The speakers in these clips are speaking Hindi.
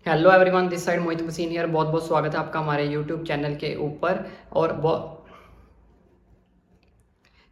Hello everyone, this side Mohit machine here. बहुत बहुत स्वागत है आपका हमारे यूट्यूब चैनल के ऊपर। और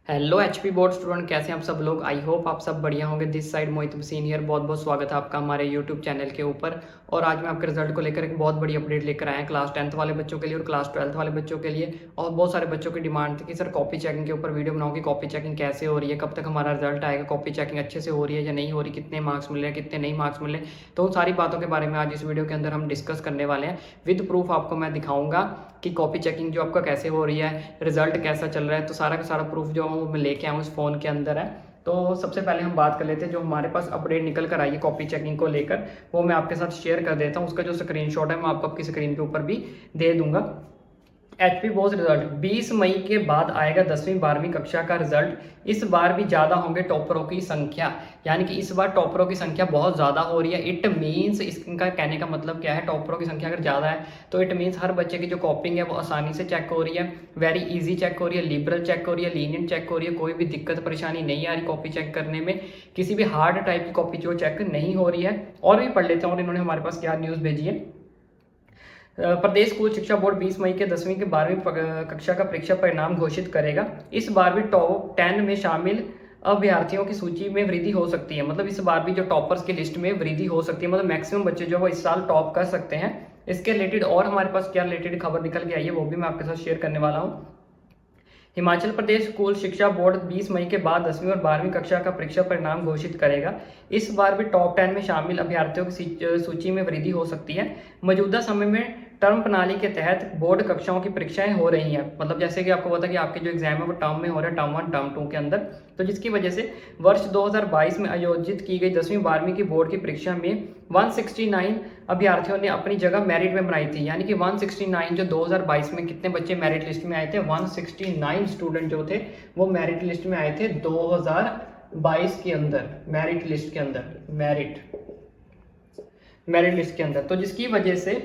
हेलो एचपी बोर्ड स्टूडेंट, कैसे हैं आप सब लोग। आई होप आप सब बढ़िया होंगे। This side Mohit machine here, बहुत बहुत स्वागत है आपका हमारे यूट्यूब चैनल के ऊपर। और आज मैं आपके रिजल्ट को लेकर एक बहुत बड़ी अपडेट लेकर आया है क्लास 10th वाले बच्चों के लिए और क्लास 12th वाले बच्चों के लिए। और बहुत सारे बच्चों की डिमांड थी कि सर कॉपी चेकिंग के ऊपर वीडियो बनाओ कि कॉपी चेकिंग कैसे हो रही है, कब तक हमारा रिजल्ट आएगा, कॉपी चेकिंग अच्छे से हो रही है या नहीं हो रही, कितने मार्क्स मिल रहे हैं, कितने नहीं मार्क्स मिल रहे। तो उन सारी बातों के बारे में आज इस वीडियो के अंदर हम डिस्कस करने वाले हैं। विद प्रूफ आपको मैं दिखाऊंगा कि कॉपी चेकिंग जो आपका कैसे हो रही है, रिजल्ट कैसा चल रहा है। तो सारा का सारा प्रूफ जो मैं लेके आऊँ उस फ़ोन के अंदर है। तो सबसे पहले हम बात कर लेते हैं जो हमारे पास अपडेट निकल कर आई है कॉपी चेकिंग को लेकर, वो मैं आपके साथ शेयर कर देता हूँ। उसका जो स्क्रीनशॉट है मैं आपको आपकी स्क्रीन के ऊपर भी दे दूंगा। एचपी बोस रिजल्ट 20 मई के बाद आएगा 10वीं 12वीं कक्षा का रिजल्ट। इस बार भी ज़्यादा होंगे टॉपरों की संख्या, यानी कि इस बार टॉपरों की संख्या बहुत ज़्यादा हो रही है। इट मीन्स, इसका कहने का मतलब क्या है, टॉपरों की संख्या अगर ज़्यादा है तो इट मीन्स हर बच्चे की जो कॉपिंग है वो आसानी से चेक हो रही है, वेरी इजी चेक हो रही है, लिबरल चेक हो रही है, लीनियंट चेक हो रही है। कोई भी दिक्कत परेशानी नहीं आ रही कॉपी चेक करने में, किसी भी हार्ड टाइप की कॉपी जो चेक नहीं हो रही है। और भी पढ़ लेते हैं और इन्होंने हमारे पास क्या न्यूज़ भेजी है। प्रदेश स्कूल शिक्षा बोर्ड 20 मई के 10वीं की 12वीं कक्षा का परीक्षा परिणाम घोषित करेगा। इस बार भी टॉप 10 में शामिल अभ्यर्थियों की सूची में वृद्धि हो सकती है। मतलब इस बार भी जो टॉपर्स की लिस्ट में वृद्धि हो सकती है, मतलब मैक्सिमम बच्चे जो वो इस साल टॉप कर सकते हैं। इसके रिलेटेड और हमारे पास क्या रिलेटेड खबर निकल के आई है वो भी मैं आपके साथ शेयर करने वाला हूँ। हिमाचल प्रदेश स्कूल शिक्षा बोर्ड 20 मई के बाद 10वीं और 12वीं कक्षा का परीक्षा परिणाम घोषित करेगा। इस बार भी टॉप 10 में शामिल अभ्यर्थियों की सूची में वृद्धि हो सकती है। मौजूदा समय में टर्म प्रणाली के तहत बोर्ड कक्षाओं की परीक्षाएं हो रही हैं। मतलब जैसे कि आपको पता है कि आपके जो एग्जाम है वो टर्म में हो रहा है, टर्म 1 टर्म 2 के अंदर। तो जिसकी वजह से वर्ष 2022 में आयोजित की गई 10वीं 12वीं की बोर्ड की परीक्षा में 169 अभ्यर्थियों ने अपनी जगह मेरिट में बनाई थी। यानी कि 169 जो 2022 में कितने बच्चे मेरिट लिस्ट में आए थे, 169 स्टूडेंट जो थे वो मेरिट लिस्ट में आए थे 2022 के अंदर, मेरिट लिस्ट के अंदर, मेरिट लिस्ट के अंदर। तो जिसकी वजह से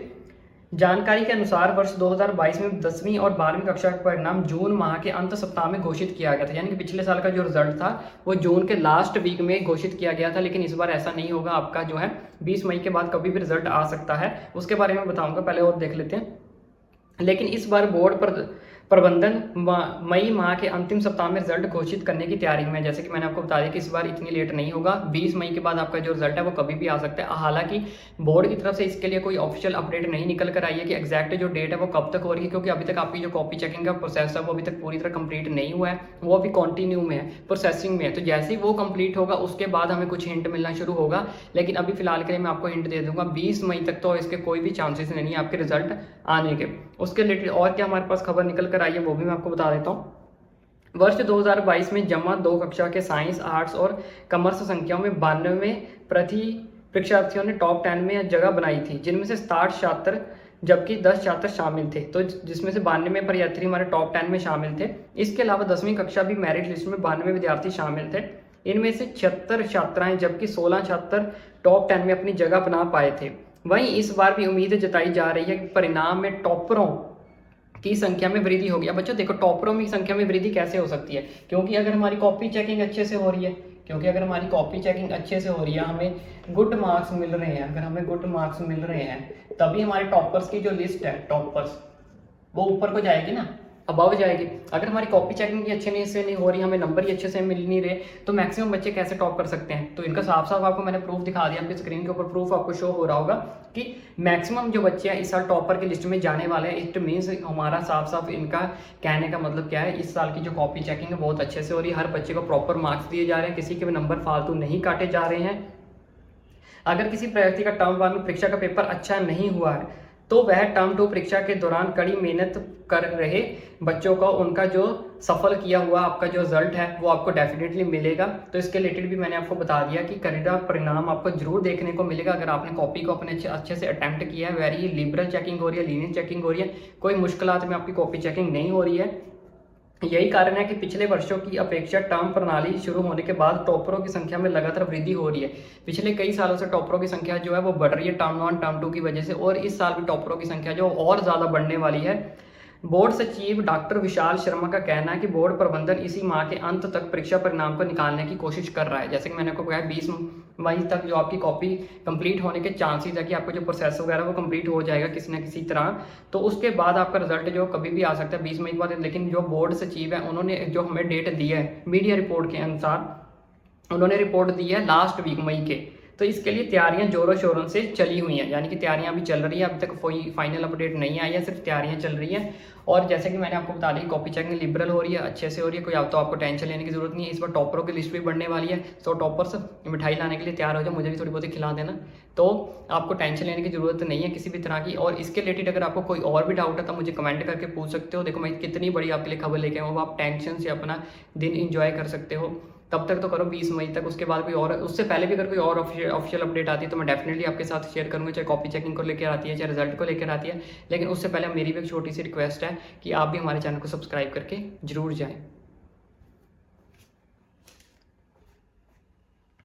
जानकारी के अनुसार वर्ष 2022 में 10वीं और 12वीं कक्षा का परिणाम जून माह के अंत सप्ताह में घोषित किया गया था। यानी कि पिछले साल का जो रिजल्ट था वो जून के लास्ट वीक में घोषित किया गया था, लेकिन इस बार ऐसा नहीं होगा। आपका जो है 20 मई के बाद कभी भी रिजल्ट आ सकता है, उसके बारे में बताऊंगा। पहले और देख लेते हैं। लेकिन इस बार बोर्ड पर प्रबंधन मई माह के अंतिम सप्ताह में रिजल्ट घोषित करने की तैयारी में। जैसे कि मैंने आपको बता दिया कि इस बार इतनी लेट नहीं होगा, 20 मई के बाद आपका जो रिजल्ट है वो कभी भी आ सकता है। हालांकि बोर्ड की तरफ से इसके लिए कोई ऑफिशियल अपडेट नहीं निकल कर आई है कि एग्जैक्ट जो डेट है वो कब तक हो रही है, क्योंकि अभी तक आपकी जो कॉपी चेकिंग का प्रोसेस है वो अभी तक पूरी तरह कंप्लीट नहीं हुआ है, वो अभी कंटिन्यू में है, प्रोसेसिंग में है। तो जैसे ही वो कंप्लीट होगा उसके बाद हमें कुछ हिंट मिलना शुरू होगा। लेकिन अभी फिलहाल के लिए मैं आपको हिंट दे दूंगा, 20 मई तक तो इसके कोई भी चांसेस नहीं है आपके रिजल्ट आने के। उसके रिलेटेड और क्या हमारे पास खबर निकल कर आई है वो भी मैं आपको बता देता हूँ। वर्ष 2022 में जमा 2 कक्षा के साइंस, आर्ट्स और कॉमर्स संख्याओं में 92 प्रति परीक्षार्थियों ने टॉप 10 में जगह बनाई थी, जिनमें से 60 छात्र जबकि 10 छात्र शामिल थे। तो जिसमें से 92 परीक्षार्थी हमारे टॉप 10 में शामिल थे। इसके अलावा 10वीं कक्षा भी मेरिट लिस्ट में 92 विद्यार्थी शामिल थे। इनमें से 76 छात्राएं जबकि 16 छात्र टॉप 10 में अपनी जगह बना पाए थे। वहीं इस बार भी उम्मीद जताई जा रही है कि परिणाम में टॉपरों की संख्या में वृद्धि होगी। अब बच्चों देखो, टॉपरों की संख्या में वृद्धि कैसे हो सकती है, क्योंकि अगर हमारी कॉपी चेकिंग अच्छे से हो रही है, हमें गुड मार्क्स मिल रहे हैं, अगर हमें गुड मार्क्स मिल रहे हैं तभी हमारे टॉपर्स की जो लिस्ट है, टॉपर्स वो ऊपर को जाएगी ना, अबव जाएगी। अगर हमारी कॉपी चेकिंग की अच्छे से नहीं हो रही, हमें नंबर ही अच्छे से मिल नहीं रहे, तो मैक्सिमम बच्चे कैसे टॉप कर सकते हैं। तो इनका साफ साफ आपको मैंने प्रूफ दिखा दिया, आपकी स्क्रीन के ऊपर प्रूफ आपको शो हो रहा होगा कि मैक्सिमम जो बच्चे हैं इस साल टॉपर की लिस्ट में जाने वाले हैं। इट मीन्स हमारा साफ साफ इनका कहने का मतलब क्या है, इस साल की जो कॉपी चेकिंग है बहुत अच्छे से हो रही है, हर बच्चे को प्रॉपर मार्क्स दिए जा रहे हैं, किसी के भी नंबर फालतू नहीं काटे जा रहे हैं। अगर किसी व्यक्ति का टर्म 1 में परीक्षा का पेपर अच्छा नहीं हुआ है तो वह टर्म 2 परीक्षा के दौरान कड़ी मेहनत कर रहे बच्चों को उनका जो सफल किया हुआ आपका जो रिजल्ट है वो आपको डेफिनेटली मिलेगा। तो इसके रिलेटेड भी मैंने आपको बता दिया कि करीबा परिणाम आपको जरूर देखने को मिलेगा अगर आपने कॉपी को अपने अच्छे से अटेम्प्ट किया है। वेरी लिबरल चेकिंग हो रही है, लीनियंट चेकिंग हो रही है, कोई मुश्किलात में आपकी कॉपी चेकिंग नहीं हो रही है। यही कारण है कि पिछले वर्षों की अपेक्षा टर्म प्रणाली शुरू होने के बाद टॉपरों की संख्या में लगातार वृद्धि हो रही है। पिछले कई सालों से टॉपरों की संख्या जो है वो बढ़ रही है टर्म 1 टर्म 2 की वजह से, और इस साल भी टॉपरों की संख्या जो और ज़्यादा बढ़ने वाली है। बोर्ड सचिव डॉक्टर विशाल शर्मा का कहना है कि बोर्ड प्रबंधन इसी माह के अंत तक परीक्षा परिणाम को निकालने की कोशिश कर रहा है। जैसे कि मैंने आपको कहा 20 मई तक जो आपकी कॉपी कंप्लीट होने के चांसेस है कि आपका जो प्रोसेस वगैरह वो कंप्लीट हो जाएगा किसी ना किसी तरह। तो उसके बाद आपका रिजल्ट जो कभी भी आ सकता है 20 मई के बाद। लेकिन जो बोर्ड सचिव है उन्होंने जो हमें डेट दी है मीडिया रिपोर्ट के अनुसार, उन्होंने रिपोर्ट दी है लास्ट वीक मई के। तो इसके लिए तैयारियां जोरों शोरों से चली हुई हैं, यानी कि तैयारियां अभी चल रही है। अभी तक कोई फाइनल अपडेट नहीं आई है, सिर्फ तैयारियां चल रही हैं। और जैसे कि मैंने आपको बता दी कॉपी चेकिंग लिबरल हो रही है, अच्छे से हो रही है, कोई अब तो आपको टेंशन लेने की जरूरत नहीं है। इस बार टॉपरों की लिस्ट भी बढ़ने वाली है। सो टॉपर्स मिठाई लाने के लिए तैयार हो जाए, मुझे भी थोड़ी बहुत खिला देना। तो आपको टेंशन लेने की जरूरत नहीं है किसी भी तरह की। और इसके रिलेटेड अगर आपको कोई और भी डाउट है तो मुझे कमेंट करके पूछ सकते हो। देखो मैं कितनी बड़ी आपके लिए खबर लेके आऊँ, आप टेंशन से अपना दिन इंजॉय कर सकते हो। तब तक तो करो 20 मई तक, उसके बाद कोई और, उससे पहले भी अगर कोई और ऑफिशियल अपडेट आती है तो मैं डेफिनेटली आपके साथ शेयर करूंगा, चाहे कॉपी चेकिंग को लेकर आती है चाहे रिजल्ट को लेकर आती है। लेकिन उससे पहले मेरी भी एक छोटी सी रिक्वेस्ट है कि आप भी हमारे चैनल को सब्सक्राइब करके जरूर जाएं।